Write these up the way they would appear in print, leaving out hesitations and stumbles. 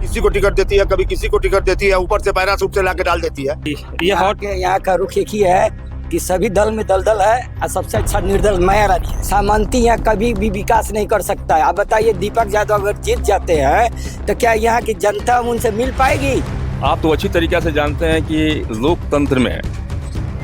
किसी को टिकट देती है, कभी किसी को टिकट देती है, ऊपर से पैराशूट से लाके डाल देती है। ये हॉट यहाँ का रुख एक ही है कि सभी दल में दलदल है और सबसे अच्छा निर्दल माया रानी है। सामंती यहाँ कभी भी विकास नहीं कर सकता है। आप बताइए, दीपक यादव अगर जीत जाते हैं तो क्या यहाँ की जनता उनसे मिल पाएगी? आप तो अच्छी तरीके से जानते हैं कि लोकतंत्र में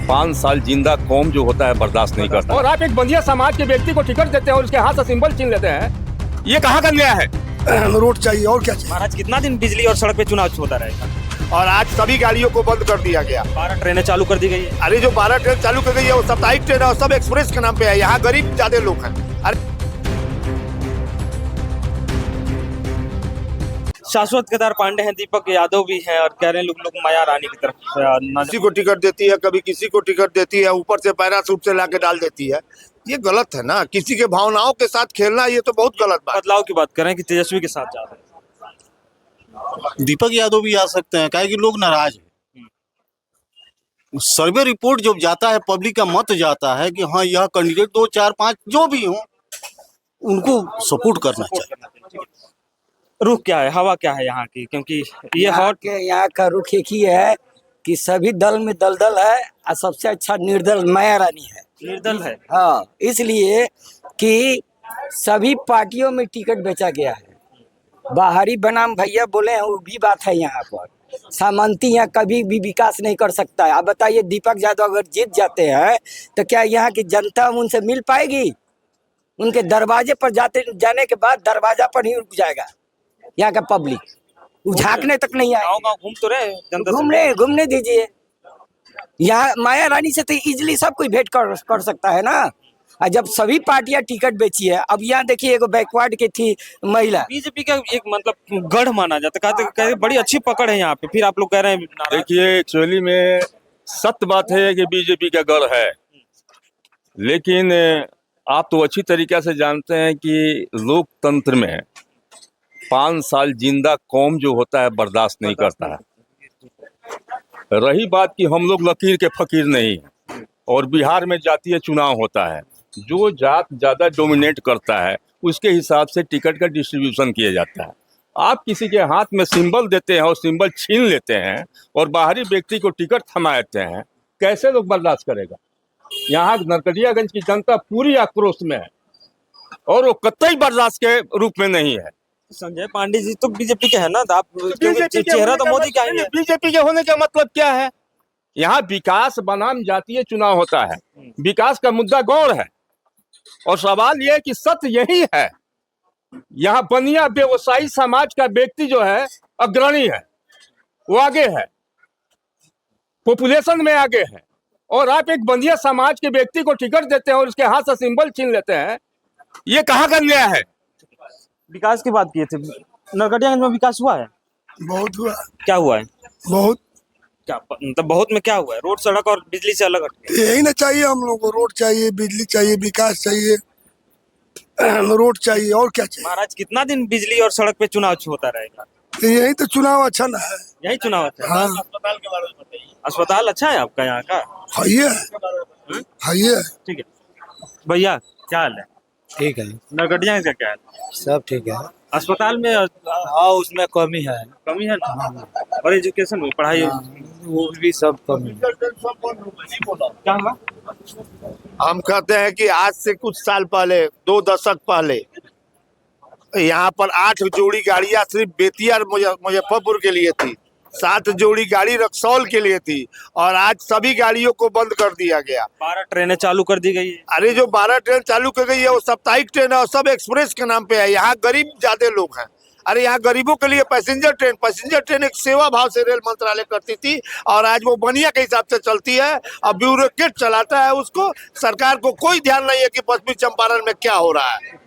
5 साल जिंदा कौम जो होता है बर्दाश्त नहीं करता। और आप एक बंदिया समाज के व्यक्ति को टिकट देते हैं और उसके हाथ से सिंबल छीन लेते हैं, ये कहाँ का न्याय है? रोड चाहिए और क्या चाहिए। महाराज कितना दिन बिजली और सड़क पे चुनाव होता रहेगा? और आज सभी गाड़ियों को बंद कर दिया गया। 12 ट्रेनें चालू कर दी गई है। अरे जो 12 ट्रेन चालू कर गई है वो साप्ताहिक ट्रेन है और सब एक्सप्रेस के नाम पे है। यहाँ गरीब ज्यादा लोग हैं। अरे शाश्वत केदार पांडे हैं, दीपक यादव भी हैं और कह रहे हैं लोग माया रानी की तरफ किसी को टिकट देती है, कभी किसी को टिकट देती है, ऊपर से पैराशूट से लाके डाल देती है। ये गलत है ना, किसी के भावनाओं के साथ खेलना ये तो बहुत गलत बात। बदलाव की बात करें कि तेजस्वी के साथ जा रहे हैं। दीपक यादव भी आ सकते हैं, काहे कि लोग नाराज हैं। सर्वे रिपोर्ट जब जाता है, पब्लिक का मत जाता है कि हाँ यह कैंडिडेट 2, 4, 5 जो भी हो उनको सपोर्ट करना चाहिए। रुख क्या है, हवा क्या है यहाँ की? क्योंकि ये हॉट यहाँ का रुख एक ही है कि सभी दल में दलदल है और सबसे अच्छा निर्दल माया रानी है। निर्दल है। हाँ, इसलिए कि सभी पार्टियों में टिकट बेचा गया है। बाहरी बनाम भैया बोले हैं, वो भी बात है यहाँ पर। सामंती यहाँ कभी भी विकास नहीं कर सकता है। आप बताइए, दीपक यादव अगर जीत जाते हैं तो क्या यहाँ की जनता उनसे मिल पाएगी? उनके दरवाजे पर जाने के बाद दरवाजा पर ही रुक जाएगा यहाँ का पब्लिक। झांकने तक नहीं आए। गाँव घूम तो रहे जनता से। घूमने दीजिए। यहाँ माया रानी से तो इजिली सब कोई भेंट कर सकता है ना। और जब सभी पार्टियां टिकट बेची है, अब यहाँ देखिए एगो बैकवर्ड की थी महिला। बीजेपी का एक मतलब गढ़ माना जाता है, कहते बड़ी अच्छी पकड़ है यहाँ पे, फिर आप लोग कह रहे हैं नाराज। देखिए, एक्चुअली में सत्य बात है कि बीजेपी का गढ़ है, लेकिन आप तो अच्छी तरीके से जानते हैं कि लोकतंत्र में 5 साल जिंदा कौम जो होता है बर्दाश्त नहीं करता है। रही बात कि हम लोग लकीर के फकीर नहीं हैं और बिहार में जातीय चुनाव होता है, जो जात ज़्यादा डोमिनेट करता है उसके हिसाब से टिकट का डिस्ट्रीब्यूशन किया जाता है। आप किसी के हाथ में सिंबल देते हैं और सिंबल छीन लेते हैं और बाहरी व्यक्ति को टिकट थमा देते हैं, कैसे लोग बर्दाश्त करेगा? यहाँ नरकटियागंज की जनता पूरी आक्रोश में है और वो कतई बर्दाश्त के रूप में नहीं है। संजय पांडे जी तो बीजेपी के है ना, तो आप चेहरा तो मोदी का ही है। बीजेपी के होने का मतलब क्या है? यहाँ विकास बनाम जातीय चुनाव होता है, विकास का मुद्दा गौड़ है और सवाल यह है कि सत्य यही है। यहाँ बनिया व्यवसायी समाज का व्यक्ति जो है अग्रणी है, वो आगे है, पॉपुलेशन में आगे है, और आप एक बनिया समाज के व्यक्ति को टिकट देते हैं और उसके हाथ से सिंबल छीन लेते हैं, ये कहाँ का न्याय है? विकास की बात किए थे, नरकटियागंज में विकास हुआ है? बहुत हुआ। क्या हुआ है? बहुत। क्या मतलब बहुत में क्या हुआ है? रोड, सड़क और बिजली से अलग हटके। यही ना चाहिए हम लोग को। रोड चाहिए, बिजली चाहिए, विकास चाहिए, रोड चाहिए और क्या चाहिए। महाराज कितना दिन बिजली और सड़क पे चुनाव होता रहेगा? तो यही तो चुनाव अच्छा ना है। यही चुनाव अच्छा है। हाँ, अस्पताल के बारे में बताइए। अस्पताल अच्छा है आपका यहाँ का? है ये। ठीक है भैया, क्या हाल है? ठीक है, नरकटियागंज का क्या हाल है? सब ठीक है। अस्पताल में हाँ, उसमें कमी है। कमी है ना? और एजुकेशन में पढ़ाई वो भी सब कमी है। क्या हुआ? हम कहते हैं कि आज से कुछ साल पहले, 2 दशक पहले, यहाँ पर 8 जोड़ी गाड़ियां सिर्फ बेतिया और मुजफ्फरपुर के लिए थी, 7 जोड़ी गाड़ी रक्सौल के लिए थी, और आज सभी गाड़ियों को बंद कर दिया गया। 12 ट्रेनें चालू कर दी गई है। अरे जो 12 ट्रेन चालू कर गई है वो साप्ताहिक ट्रेन है और सब एक्सप्रेस के नाम पे है। यहाँ गरीब ज्यादा लोग हैं। अरे यहाँ गरीबों के लिए पैसेंजर ट्रेन एक सेवा भाव से रेल मंत्रालय करती थी और आज वो बनिया के हिसाब से चलती है और ब्यूरोक्रेट चलाता है उसको। सरकार को कोई ध्यान नहीं है कि पश्चिमी चंपारण में क्या हो रहा है।